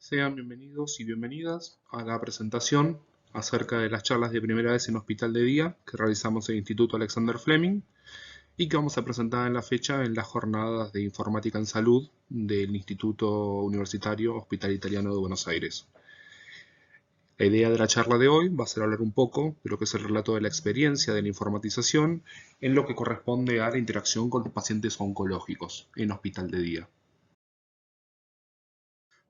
Sean bienvenidos y bienvenidas a la presentación acerca de las charlas de primera vez en Hospital de Día que realizamos en el Instituto Alexander Fleming y que vamos a presentar en la fecha en las jornadas de Informática en Salud del Instituto Universitario Hospital Italiano de Buenos Aires. La idea de la charla de hoy va a ser hablar un poco de lo que es el relato de la experiencia de la informatización en lo que corresponde a la interacción con los pacientes oncológicos en Hospital de Día.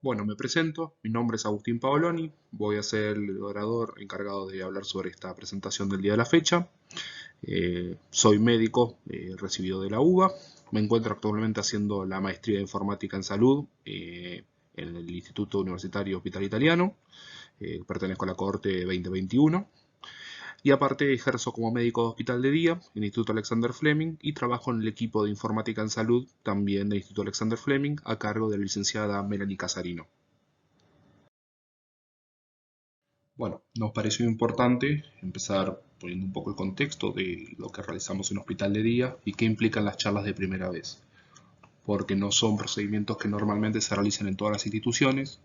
Bueno, me presento, mi nombre es Agustín Paoloni, voy a ser el orador encargado de hablar sobre esta presentación del día de la fecha. Soy médico recibido de la UBA, me encuentro actualmente haciendo la maestría de informática en salud en el Instituto Universitario Hospital Italiano, pertenezco a la cohorte 2021. Y aparte ejerzo como médico de hospital de día en el Instituto Alexander Fleming y trabajo en el equipo de informática en salud también del Instituto Alexander Fleming a cargo de la licenciada Melanie Casarino. Bueno, nos pareció importante empezar poniendo un poco el contexto de lo que realizamos en hospital de día y qué implican las charlas de primera vez, porque no son procedimientos que normalmente se realizan en todas las instituciones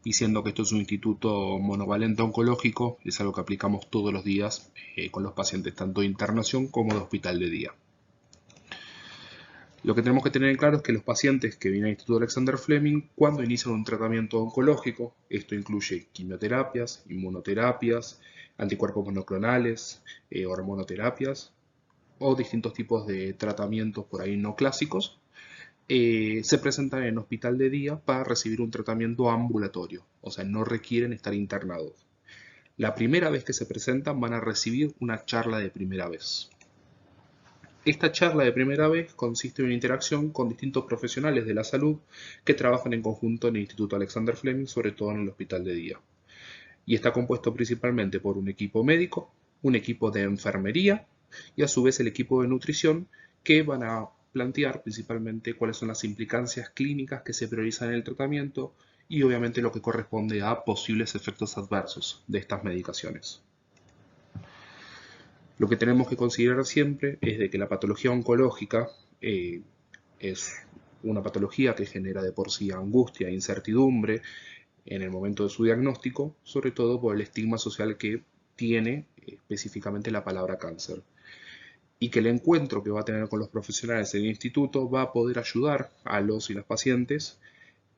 y siendo que esto es un instituto monovalente oncológico, es algo que aplicamos todos los días con los pacientes, tanto de internación como de hospital de día. Lo que tenemos que tener en claro es que los pacientes que vienen al Instituto Alexander Fleming, cuando inician un tratamiento oncológico, esto incluye quimioterapias, inmunoterapias, anticuerpos monoclonales, hormonoterapias o distintos tipos de tratamientos por ahí no clásicos, se presentan en hospital de día para recibir un tratamiento ambulatorio, o sea, no requieren estar internados. La primera vez que se presentan van a recibir una charla de primera vez. Esta charla de primera vez consiste en una interacción con distintos profesionales de la salud que trabajan en conjunto en el Instituto Alexander Fleming, sobre todo en el hospital de día. Y está compuesto principalmente por un equipo médico, un equipo de enfermería y a su vez el equipo de nutrición que van a plantear principalmente cuáles son las implicancias clínicas que se priorizan en el tratamiento y obviamente lo que corresponde a posibles efectos adversos de estas medicaciones. Lo que tenemos que considerar siempre es de que la patología oncológica es una patología que genera de por sí angustia e incertidumbre en el momento de su diagnóstico, sobre todo por el estigma social que tiene específicamente la palabra cáncer. Y que el encuentro que va a tener con los profesionales en el instituto va a poder ayudar a los y las pacientes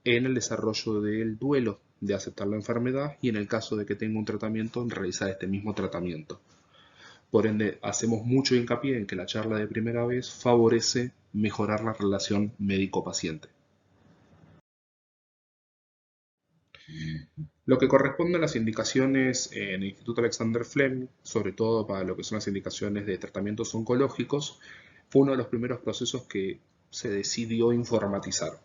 en el desarrollo del duelo de aceptar la enfermedad y en el caso de que tenga un tratamiento en realizar este mismo tratamiento. Por ende, hacemos mucho hincapié en que la charla de primera vez favorece mejorar la relación médico-paciente. Lo que corresponde a las indicaciones en el Instituto Alexander Fleming, sobre todo para lo que son las indicaciones de tratamientos oncológicos, fue uno de los primeros procesos que se decidió informatizar.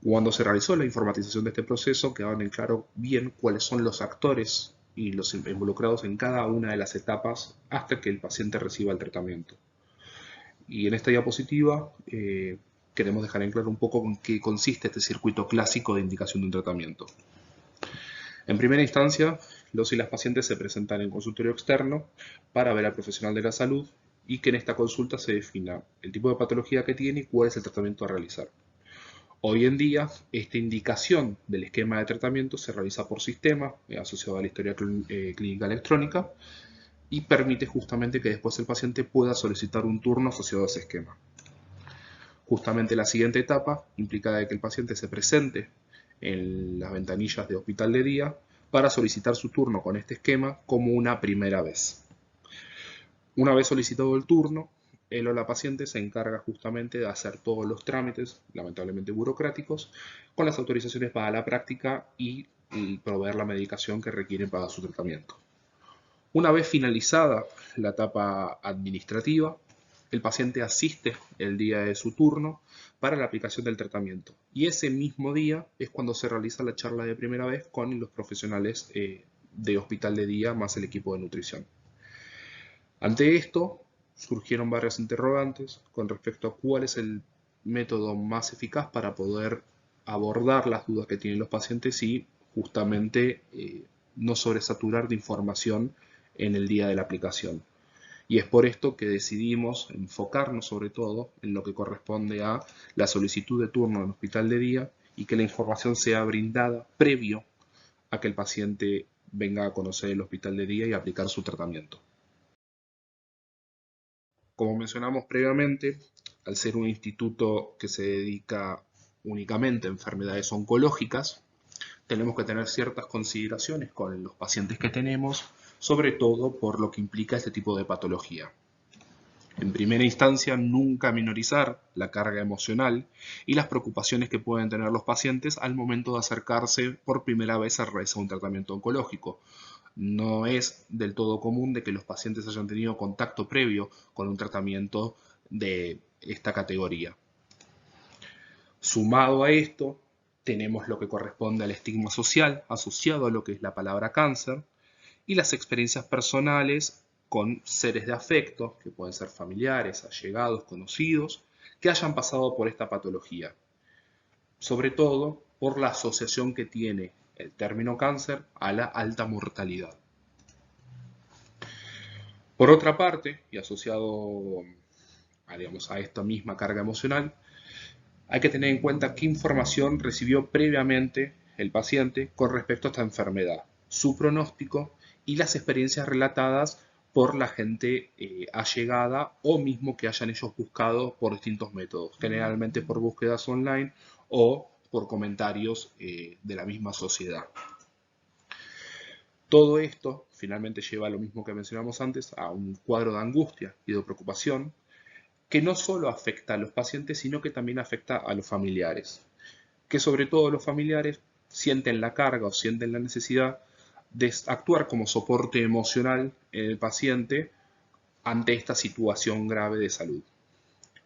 Cuando se realizó la informatización de este proceso, quedaban en claro bien cuáles son los actores y los involucrados en cada una de las etapas hasta que el paciente reciba el tratamiento. Y en esta diapositiva queremos dejar en claro un poco en qué consiste este circuito clásico de indicación de un tratamiento. En primera instancia, los y las pacientes se presentan en consultorio externo para ver al profesional de la salud y que en esta consulta se defina el tipo de patología que tiene y cuál es el tratamiento a realizar. Hoy en día, esta indicación del esquema de tratamiento se realiza por sistema asociado a la historia clínica electrónica y permite justamente que después el paciente pueda solicitar un turno asociado a ese esquema. Justamente la siguiente etapa implica de que el paciente se presente en las ventanillas de hospital de día para solicitar su turno con este esquema como una primera vez. Una vez solicitado el turno, él o la paciente se encarga justamente de hacer todos los trámites, lamentablemente burocráticos, con las autorizaciones para la práctica y proveer la medicación que requieren para su tratamiento. Una vez finalizada la etapa administrativa, el paciente asiste el día de su turno para la aplicación del tratamiento. Y ese mismo día es cuando se realiza la charla de primera vez con los profesionales de hospital de día más el equipo de nutrición. Ante esto, surgieron varias interrogantes con respecto a cuál es el método más eficaz para poder abordar las dudas que tienen los pacientes y justamente no sobresaturar de información en el día de la aplicación. Y es por esto que decidimos enfocarnos sobre todo en lo que corresponde a la solicitud de turno en hospital de día y que la información sea brindada previo a que el paciente venga a conocer el hospital de día y aplicar su tratamiento. Como mencionamos previamente, al ser un instituto que se dedica únicamente a enfermedades oncológicas, tenemos que tener ciertas consideraciones con los pacientes que tenemos, sobre todo por lo que implica este tipo de patología. En primera instancia, nunca minorizar la carga emocional y las preocupaciones que pueden tener los pacientes al momento de acercarse por primera vez a realizar un tratamiento oncológico. No es del todo común de que los pacientes hayan tenido contacto previo con un tratamiento de esta categoría. Sumado a esto, tenemos lo que corresponde al estigma social asociado a lo que es la palabra cáncer y las experiencias personales con seres de afecto, que pueden ser familiares, allegados, conocidos, que hayan pasado por esta patología. Sobre todo por la asociación que tiene el término cáncer a la alta mortalidad. Por otra parte, y asociado a esta misma carga emocional, hay que tener en cuenta qué información recibió previamente el paciente con respecto a esta enfermedad, su pronóstico y las experiencias relatadas por la gente allegada o mismo que hayan ellos buscado por distintos métodos, generalmente por búsquedas online o por comentarios de la misma sociedad. Todo esto finalmente lleva a lo mismo que mencionamos antes, a un cuadro de angustia y de preocupación que no solo afecta a los pacientes, sino que también afecta a los familiares, que sobre todo los familiares sienten la carga o sienten la necesidad de actuar como soporte emocional en el paciente ante esta situación grave de salud.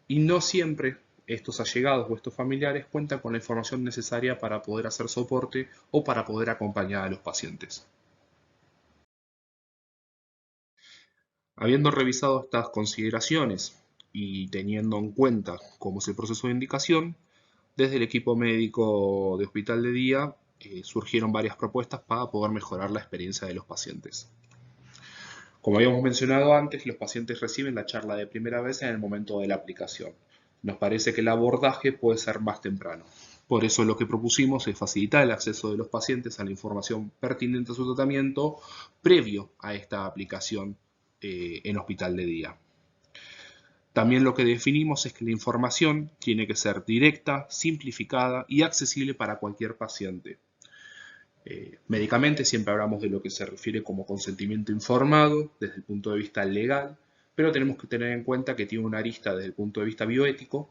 Y no siempre estos allegados o estos familiares cuentan con la información necesaria para poder hacer soporte o para poder acompañar a los pacientes. Habiendo revisado estas consideraciones y teniendo en cuenta cómo es el proceso de indicación, desde el equipo médico de hospital de día surgieron varias propuestas para poder mejorar la experiencia de los pacientes. Como habíamos mencionado antes, los pacientes reciben la charla de primera vez en el momento de la aplicación. Nos parece que el abordaje puede ser más temprano. Por eso lo que propusimos es facilitar el acceso de los pacientes a la información pertinente a su tratamiento previo a esta aplicación en hospital de día. También lo que definimos es que la información tiene que ser directa, simplificada y accesible para cualquier paciente. Médicamente siempre hablamos de lo que se refiere como consentimiento informado desde el punto de vista legal, pero tenemos que tener en cuenta que tiene una arista desde el punto de vista bioético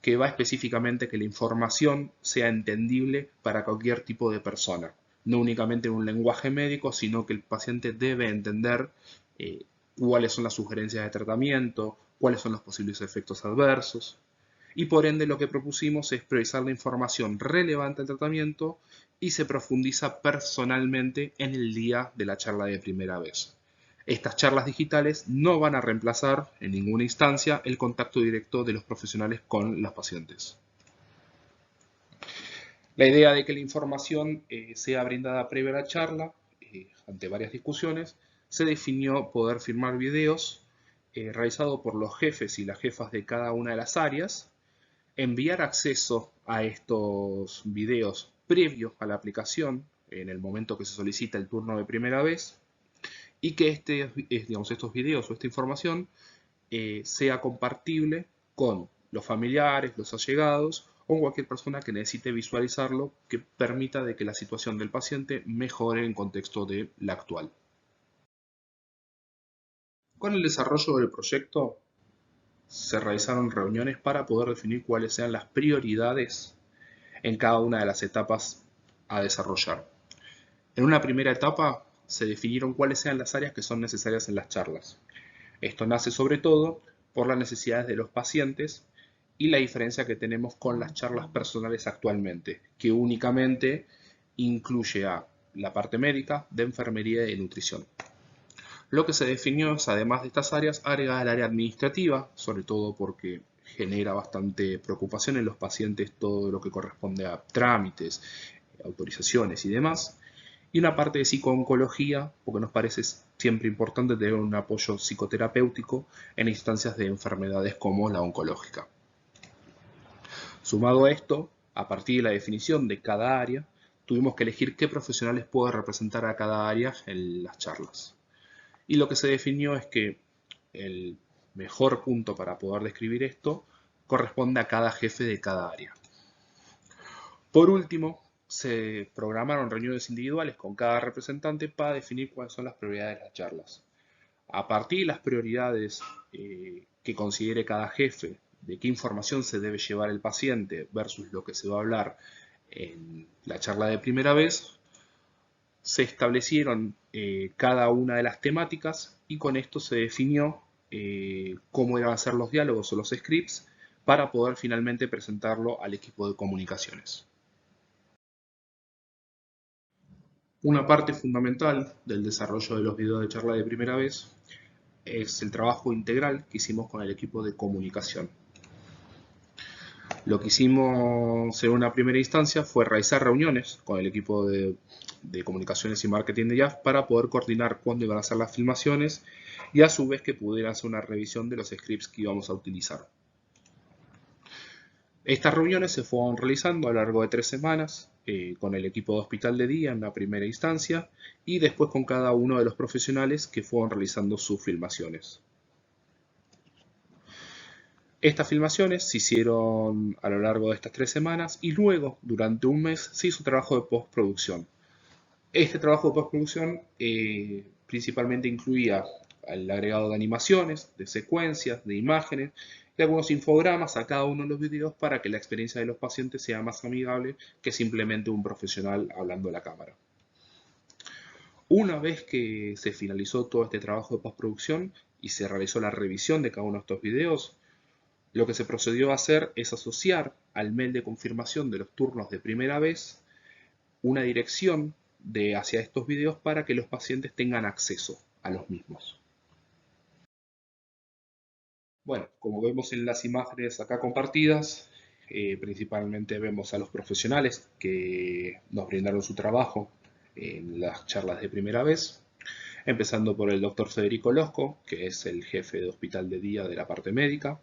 que va específicamente que la información sea entendible para cualquier tipo de persona, no únicamente en un lenguaje médico, sino que el paciente debe entender cuáles son las sugerencias de tratamiento, cuáles son los posibles efectos adversos. Y por ende lo que propusimos es priorizar la información relevante al tratamiento y se profundiza personalmente en el día de la charla de primera vez. Estas charlas digitales no van a reemplazar en ninguna instancia el contacto directo de los profesionales con los pacientes. La idea de que la información sea brindada previa a la charla, ante varias discusiones, se definió poder firmar videos realizados por los jefes y las jefas de cada una de las áreas, enviar acceso a estos videos previos a la aplicación en el momento que se solicita el turno de primera vez y que estos videos o esta información sea compartible con los familiares, los allegados o cualquier persona que necesite visualizarlo que permita de que la situación del paciente mejore en contexto de la actual. Con el desarrollo del proyecto se realizaron reuniones para poder definir cuáles sean las prioridades en cada una de las etapas a desarrollar. En una primera etapa se definieron cuáles sean las áreas que son necesarias en las charlas. Esto nace sobre todo por las necesidades de los pacientes y la diferencia que tenemos con las charlas personales actualmente, que únicamente incluye a la parte médica, de enfermería y de nutrición. Lo que se definió es, además de estas áreas, agregar el área administrativa, sobre todo porque genera bastante preocupación en los pacientes todo lo que corresponde a trámites, autorizaciones y demás. Y una parte de psicooncología, porque nos parece siempre importante tener un apoyo psicoterapéutico en instancias de enfermedades como la oncológica. Sumado a esto, A partir de la definición de cada área, tuvimos que elegir qué profesionales puede representar a cada área en las charlas. Y lo que se definió es que el mejor punto para poder describir esto corresponde a cada jefe de cada área. Por último, se programaron reuniones individuales con cada representante para definir cuáles son las prioridades de las charlas. A partir de las prioridades que considere cada jefe, de qué información se debe llevar el paciente versus lo que se va a hablar en la charla de primera vez, se establecieron cada una de las temáticas y con esto se definió cómo iban a ser los diálogos o los scripts para poder finalmente presentarlo al equipo de comunicaciones. Una parte fundamental del desarrollo de los videos de charla de primera vez es el trabajo integral que hicimos con el equipo de comunicación. Lo que hicimos en una primera instancia fue realizar reuniones con el equipo de comunicaciones y marketing de IAF para poder coordinar cuándo iban a ser las filmaciones y a su vez que pudiera hacer una revisión de los scripts que íbamos a utilizar. Estas reuniones se fueron realizando a lo largo de 3 semanas con el equipo de hospital de día en la primera instancia y después con cada uno de los profesionales que fueron realizando sus filmaciones. Estas filmaciones se hicieron a lo largo de estas 3 semanas y luego, durante un mes, se hizo trabajo de postproducción. Este trabajo de postproducción principalmente incluía el agregado de animaciones, de secuencias, de imágenes y algunos infogramas a cada uno de los videos para que la experiencia de los pacientes sea más amigable que simplemente un profesional hablando a la cámara. Una vez que se finalizó todo este trabajo de postproducción y se realizó la revisión de cada uno de estos videos, lo que se procedió a hacer es asociar al mail de confirmación de los turnos de primera vez una dirección hacia estos videos para que los pacientes tengan acceso a los mismos. Bueno, como vemos en las imágenes acá compartidas, principalmente vemos a los profesionales que nos brindaron su trabajo en las charlas de primera vez, empezando por el doctor Federico Losco, que es el jefe de hospital de día de la parte médica,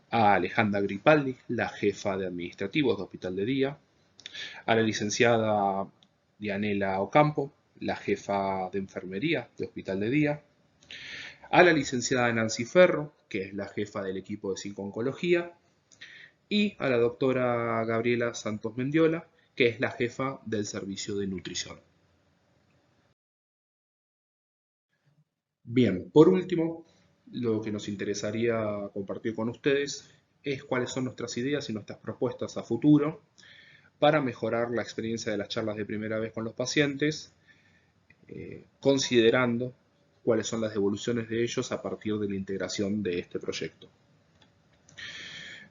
a Alejandra Gripaldi, la jefa de administrativos de hospital de día, a la licenciada Dianela Ocampo, la jefa de enfermería de hospital de día, a la licenciada Nancy Ferro, que es la jefa del equipo de psico-oncología, y a la doctora Gabriela Santos Mendiola, que es la jefa del servicio de nutrición. Bien, por último, lo que nos interesaría compartir con ustedes es cuáles son nuestras ideas y nuestras propuestas a futuro para mejorar la experiencia de las charlas de primera vez con los pacientes, considerando cuáles son las devoluciones de ellos a partir de la integración de este proyecto.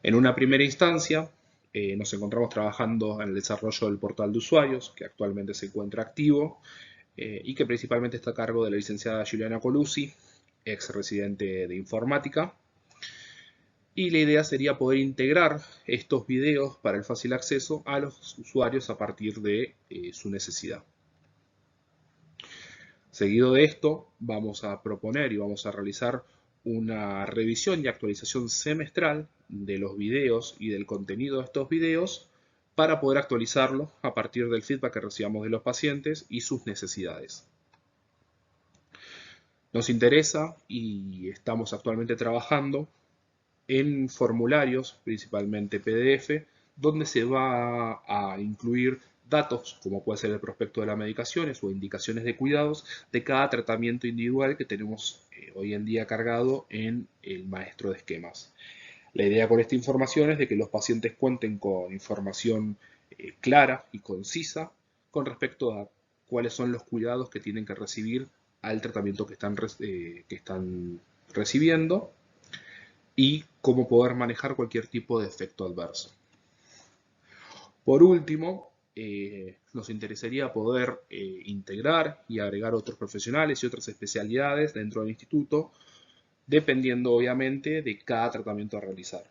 En una primera instancia, nos encontramos trabajando en el desarrollo del portal de usuarios, que actualmente se encuentra activo y que principalmente está a cargo de la licenciada Juliana Colucci, ex residente de informática. Y la idea sería poder integrar estos videos para el fácil acceso a los usuarios a partir de su necesidad. Seguido de esto, vamos a proponer y vamos a realizar una revisión y actualización semestral de los videos y del contenido de estos videos para poder actualizarlo a partir del feedback que recibamos de los pacientes y sus necesidades. Nos interesa y estamos actualmente trabajando en formularios, principalmente PDF, donde se va a incluir datos, como puede ser el prospecto de las medicaciones o indicaciones de cuidados de cada tratamiento individual que tenemos hoy en día cargado en el maestro de esquemas. La idea con esta información es de que los pacientes cuenten con información clara y concisa con respecto a cuáles son los cuidados que tienen que recibir al tratamiento que están recibiendo y cómo poder manejar cualquier tipo de efecto adverso. Por último, nos interesaría poder integrar y agregar otros profesionales y otras especialidades dentro del instituto, dependiendo obviamente de cada tratamiento a realizar.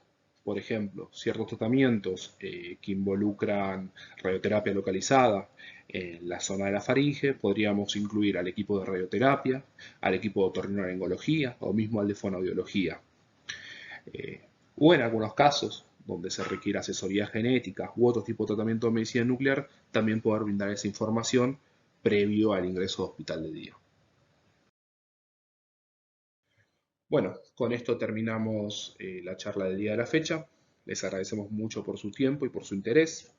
Por ejemplo, ciertos tratamientos que involucran radioterapia localizada en la zona de la faringe, podríamos incluir al equipo de radioterapia, al equipo de otorrinolaringología o mismo al de fonoaudiología. O en algunos casos donde se requiere asesoría genética u otro tipo de tratamiento de medicina nuclear, también poder brindar esa información previo al ingreso al hospital de día. Bueno, con esto terminamos la charla del día de la fecha. Les agradecemos mucho por su tiempo y por su interés.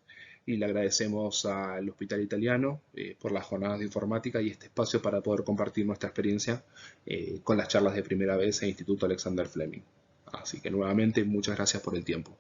Y le agradecemos al Hospital Italiano por las jornadas de informática y este espacio para poder compartir nuestra experiencia con las charlas de primera vez en Instituto Alexander Fleming. Así que nuevamente muchas gracias por el tiempo.